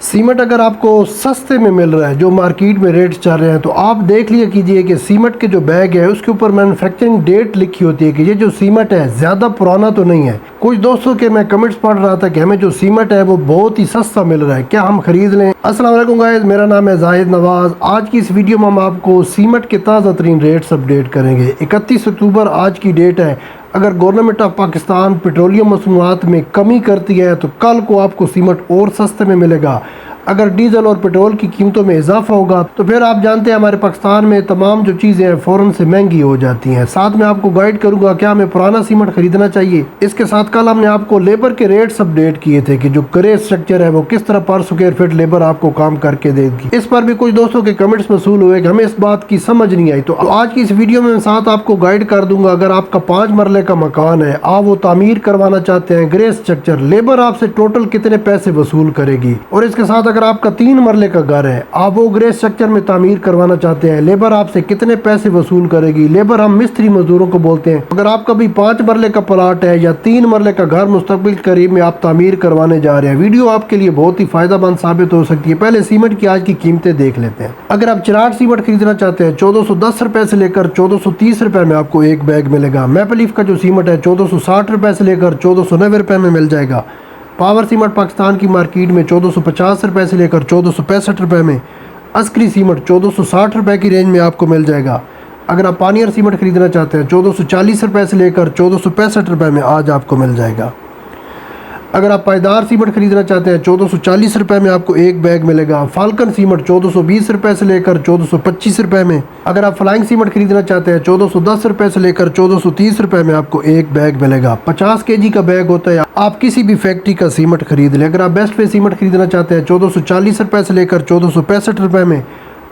Cement अगर आपको सस्ते में मिल रहा है, जो मार्केट में रेट चल रहे हैं, तो आप देख लिया कीजिए कि सीमेंट के जो बैग है उसके ऊपर मैन्युफैक्चरिंग डेट लिखी होती है कि ये जो सीमेंट है ज़्यादा पुराना तो नहीं है। कुछ दोस्तों के मैं कमेंट्स पढ़ रहा था कि हमें जो सीमेंट है वो बहुत ही सस्ता मिल रहा है, क्या हम खरीद लें। अस्सलाम वालेकुम गाइस, मेरा नाम है जाहिद नवाज। आज की इस वीडियो में हम आपको सीमेंट के ताज़ा तरीन रेट्स अपडेट करेंगे। 31 अक्टूबर आज की डेट है। अगर गवर्नमेंट ऑफ पाकिस्तान पेट्रोलियम मसनूआत में कमी करती है तो कल को आपको सीमेंट और सस्ते में मिलेगा। अगर डीजल और पेट्रोल की कीमतों में इजाफा होगा तो फिर आप जानते हैं हमारे पाकिस्तान में तमाम जो चीज़ें हैं फ़ौरन से महंगी हो जाती हैं। साथ में आपको गाइड करूंगा क्या हमें पुराना सीमेंट खरीदना चाहिए। इसके साथ कल हमने आपको लेबर के रेट्स अपडेट किए थे कि जो ग्रे स्ट्रक्चर है वो किस तरह पर स्क्वायर फीट लेबर आपको काम करके देगी। इस पर भी कुछ दोस्तों के कमेंट्स वसूल हुए कि हमें इस बात की समझ नहीं आई। तो आज की इस वीडियो में साथ आपको गाइड कर दूंगा। अगर आपका 5 मरले का मकान है, आप वो तामीर करवाना चाहते हैं ग्रे स्ट्रक्चर, लेबर आपसे टोटल कितने पैसे वसूल करेगी। और इसके साथ अगर आपका 3 मरले का घर है, आप वो ग्रे स्ट्रक्चर में तामीर करवाना चाहते हैं, लेबर आपसे कितने पैसे वसूल करेगी। लेबर हम मिस्त्री मजदूरों को बोलते हैं। अगर आपका भी 5 मरले का प्लाट है या 3 मरले का घर मुस्तकबिल करीब में आप तामीर करवाने जा रहे हैं, वीडियो आपके लिए बहुत ही फायदेमंद साबित हो सकती है। पहले सीमेंट की आज की कीमतें देख लेते हैं। अगर आप चिराग सीमेंट खरीदना चाहते हैं 1410 रुपए से लेकर 1430 रुपए में आपको एक बैग मिलेगा। मैपल लीफ का जो सीमेंट है 1460 रुपए से लेकर 1490 रुपए में मिल जाएगा। पावर सीमेंट पाकिस्तान की मार्केट में 1450 रुपए से लेकर 1465 रुपए में। अस्करी सीमेंट 1460 रुपए की रेंज में आपको मिल जाएगा। अगर आप पानियर सीमेंट खरीदना चाहते हैं 1440 रुपए से लेकर 1465 रुपए में आज आपको मिल जाएगा। अगर आप पायदार सीमेंट खरीदना चाहते हैं 1440 रुपए में आपको एक बैग मिलेगा। फाल्कन सीमेंट 1420 रुपए से लेकर 1425 रुपए में। अगर आप फ्लाइंग सीमेंट खरीदना चाहते हैं 1410 रुपए से लेकर 1430 रुपए में आपको एक बैग मिलेगा। 50 kg का बैग होता है। आप किसी भी फैक्ट्री का सीमेंट खरीद लें। अगर आप बेस्ट वे सीमेंट खरीदना चाहते हैं 1440 रुपए से लेकर 1465 रुपए में।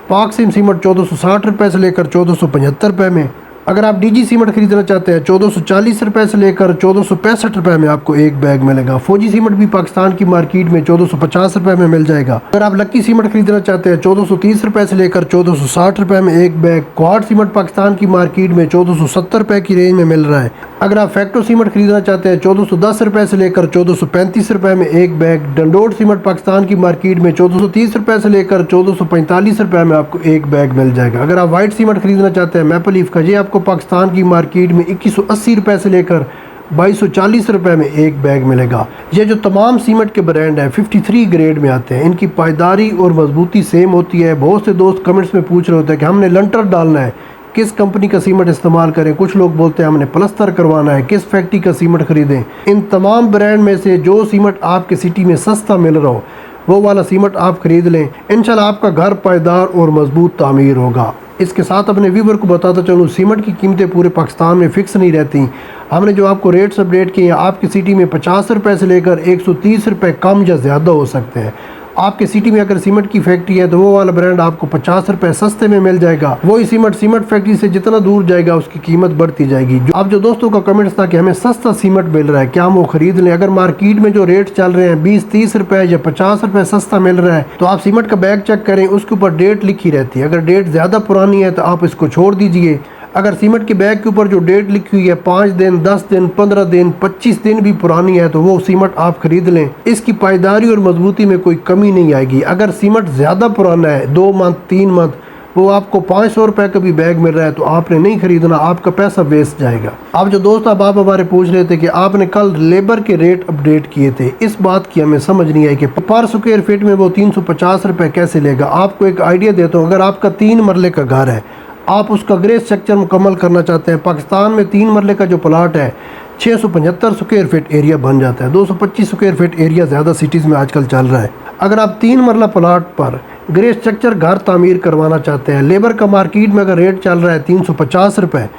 पाक सिम सीमेंट 1460 रुपए से लेकर 1475 रुपए में। अगर आप डीजी सीमेंट खरीदना चाहते हैं 1440 रुपए से लेकर 1465 रुपए में आपको एक बैग मिलेगा। फौजी सीमेंट भी पाकिस्तान की मार्केट में 1450 रुपए में मिल जाएगा। अगर आप लक्की सीमेंट खरीदना चाहते हैं 1430 रुपए से लेकर 1460 रुपए में एक बैग। क्वाड सीमेंट पाकिस्तान की मार्केट में 1470 रुपए की रेंज में मिल रहा है। अगर आप फैक्टो सीमेंट खरीदना चाहते हैं 1410 रुपए से लेकर 1435 रुपए में एक बैग। डंडोड सीमेंट पाकिस्तान की मार्केट में 1430 रुपए से लेकर 1445 रुपए में आपको एक बैग मिल जाएगा। अगर आप व्हाइट सीमेंट खरीदना चाहते हैं मैपल लीफ का, ये आपको पाकिस्तान की मार्केट में 2180 रुपए से लेकर 2240 रुपए में एक बैग मिलेगा। ये जो तमाम सीमेंट के ब्रांड है 53 ग्रेड में आते हैं। इनकी पायदारी और मजबूती सेम होती है। बहुत से दोस्त कमेंट्स में पूछ रहे होते हैं कि हमने लंटर डालना है, किस कंपनी का सीमेंट इस्तेमाल करें। कुछ लोग बोलते हैं हमने प्लस्तर करवाना है, किस फैक्ट्री का सीमेंट खरीदें। इन तमाम ब्रांड में से जो सीमेंट आपके सिटी में सस्ता मिल रहा हो वो वाला सीमेंट आप खरीद लें। इंशाल्लाह आपका घर पायदार और मजबूत तामीर होगा। इसके साथ अपने व्यूवर को बताता चलूँ, सीमेंट की कीमतें पूरे पाकिस्तान में फ़िक्स नहीं रहती। हमने जो आपको रेट्स अपडेट किए हैं, आपकी सिटी में 50 रुपए से लेकर 130 रुपए कम या ज़्यादा हो सकते हैं। आपके सिटी में अगर सीमेंट की फैक्ट्री है तो वो वाला ब्रांड आपको 50 रुपए सस्ते में मिल जाएगा। वही सीमेंट फैक्ट्री से जितना दूर जाएगा उसकी कीमत बढ़ती जाएगी। अब जो दोस्तों का कमेंट्स था कि हमें सस्ता सीमेंट मिल रहा है, क्या हम वो खरीद लें। अगर मार्केट में जो रेट चल रहे हैं 20-30 रुपए या 50 रुपए सस्ता मिल रहा है तो आप सीमेंट का बैग चेक करें, उसके ऊपर डेट लिखी रहती है। अगर डेट ज़्यादा पुरानी है तो आप इसको छोड़ दीजिए। अगर सीमेंट के बैग के ऊपर जो डेट लिखी हुई है 5 दिन, 10 दिन, 15 दिन, 25 दिन भी पुरानी है तो वो सीमेंट आप खरीद लें। इसकी पायदारी और मजबूती में कोई कमी नहीं आएगी। अगर सीमेंट ज़्यादा पुराना है 2 मंथ 3 मंथ, वो आपको 500 रुपए का भी बैग मिल रहा है तो आपने नहीं खरीदना, आपका पैसा वेस्ट जाएगा। अब जो दोस्त आप हमारे पूछ रहे थे कि आपने कल लेबर के रेट अपडेट किए थे, इस बात की हमें समझ नहीं आई कि पर स्क्वायर फीट में वो 350 रुपए कैसे लेगा। आपको एक आइडिया देता हूँ। अगर आपका 3 मरले का घर है, आप उसका ग्रे स्ट्रक्चर मुकम्मल करना चाहते हैं, पाकिस्तान में 3 मरले का जो प्लाट है 675 स्क्वायर फीट एरिया बन जाता है। 225 स्क्वायर फीट एरिया ज़्यादा सिटीज़ में आजकल चल रहा है। अगर आप 3 मरला प्लाट पर ग्रे स्ट्रक्चर घर तामीर करवाना चाहते हैं, लेबर का मार्केट में अगर रेट चल रहा है 350 रुपये,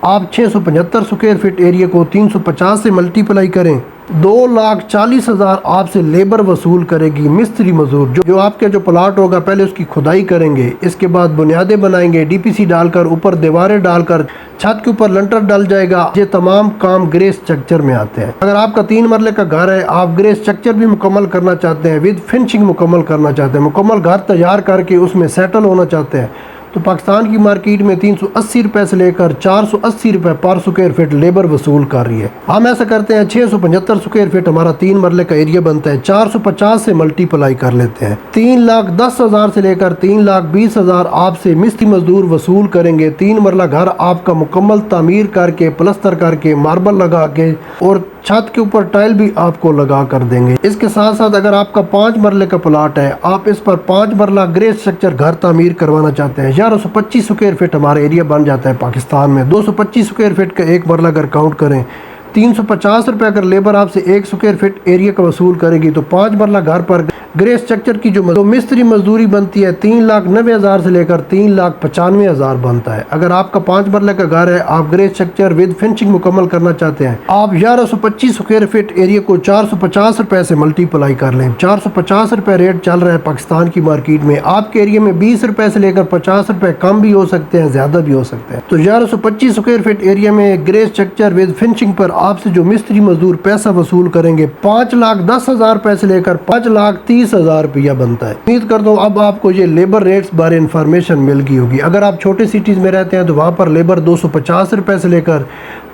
आप 675 स्क्वायर फीट एरिया को 350 से मल्टीप्लाई करें, 2,40,000 आपसे लेबर वसूल करेगी मिस्त्री मजदूर। जो आपके जो प्लाट होगा पहले उसकी खुदाई करेंगे, इसके बाद बुनियादें बनाएंगे, डीपीसी डालकर ऊपर दीवारें डालकर छत के ऊपर लंटर डल जाएगा। ये तमाम काम ग्रे स्ट्रक्चर में आते हैं। अगर आपका 3 मरले का घर है, आप ग्रे स्ट्रक्चर भी मुकम्मल करना चाहते हैं, विद फिनिशिंग मुकम्मल करना चाहते हैं, मुकम्मल घर तैयार करके उसमें सेटल होना चाहते हैं, तो पाकिस्तान की मार्केट में 380 रुपए से लेकर 480 रुपए पर स्क्वायर फीट लेबर वसूल कर रही है। हम ऐसा करते हैं 675 स्क्वायर फीट हमारा 3 मरले का एरिया बनता है, 450 से मल्टीप्लाई कर लेते हैं। 3,10,000 से लेकर 3,20,000 आपसे मिस्त्री मजदूर वसूल करेंगे। 3 मरला घर आपका मुकम्मल तामीर करके, प्लस्तर करके, मार्बल लगा के और छत के ऊपर टाइल भी आपको लगा कर देंगे। इसके साथ साथ अगर आपका 5 मरले का प्लाट है, आप इस पर 5 मरला ग्रे स्ट्रक्चर घर तामीर करवाना चाहते हैं, 1125 स्क्वायर फीट हमारा एरिया बन जाता है पाकिस्तान में। 225 स्क्वायर फीट का 1 मरला अगर काउंट करें, 350 रुपये अगर लेबर आपसे 1 स्क्वायर फीट एरिया का वसूल करेगी तो 5 मरला घर पर ग्रे स्ट्रक्चर की जो मिस्त्री मजदूरी बनती है 3,90,000 से लेकर 3,95,000 बनता है। अगर आपका 5 मरले का घर है, आप ग्रे स्ट्रक्चर विद फिनिशिंग मुकम्मल करना चाहते हैं, आप 1125 स्क्वायर फीट एरिया को 450 रुपये से मल्टीप्लाई कर लें। 450 रुपये रेट चल रहा है पाकिस्तान की मार्केट में। आपके एरिया में 20 रुपये से लेकर 50 रुपये कम भी हो सकते हैं, ज़्यादा भी हो सकते हैं। तो 1125 स्क्वायर फीट एरिया में ग्रे स्ट्रक्चर विद फिनिशिंग पर आपसे जो मिस्त्री मजदूर पैसा वसूल करेंगे 5,10,000 रुपये से लेकर 5,30,000 रुपया बनता है। उम्मीद करता हूँ अब आपको ये लेबर रेट्स बारे इंफॉर्मेशन मिल गई होगी। अगर आप छोटे सिटीज़ में रहते हैं तो वहाँ पर लेबर 250 रुपये से लेकर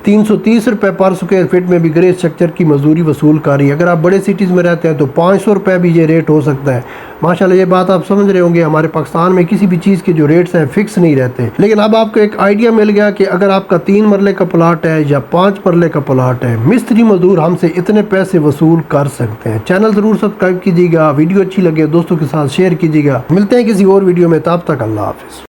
330 रुपये पर स्क्वायर फीट में भी ग्रे स्ट्रक्चर की मजदूरी वसूल कर रही है। अगर आप बड़े सिटीज़ में रहते हैं तो 500 रुपये भी ये रेट हो सकता है। माशाल्लाह ये बात आप समझ रहे होंगे, हमारे पाकिस्तान में किसी भी चीज़ के जो रेट्स हैं फिक्स नहीं रहते। लेकिन अब आपको एक आइडिया मिल गया कि अगर आपका 3 मरले का प्लाट है या 5 मरले का प्लाट है, मिस्त्री मजदूर हमसे इतने पैसे वसूल कर सकते हैं। चैनल ज़रूर सब्सक्राइब कीजिएगा, वीडियो अच्छी लगे दोस्तों के साथ शेयर कीजिएगा। मिलते हैं किसी और वीडियो में, तब तक अल्लाह हाफिज़।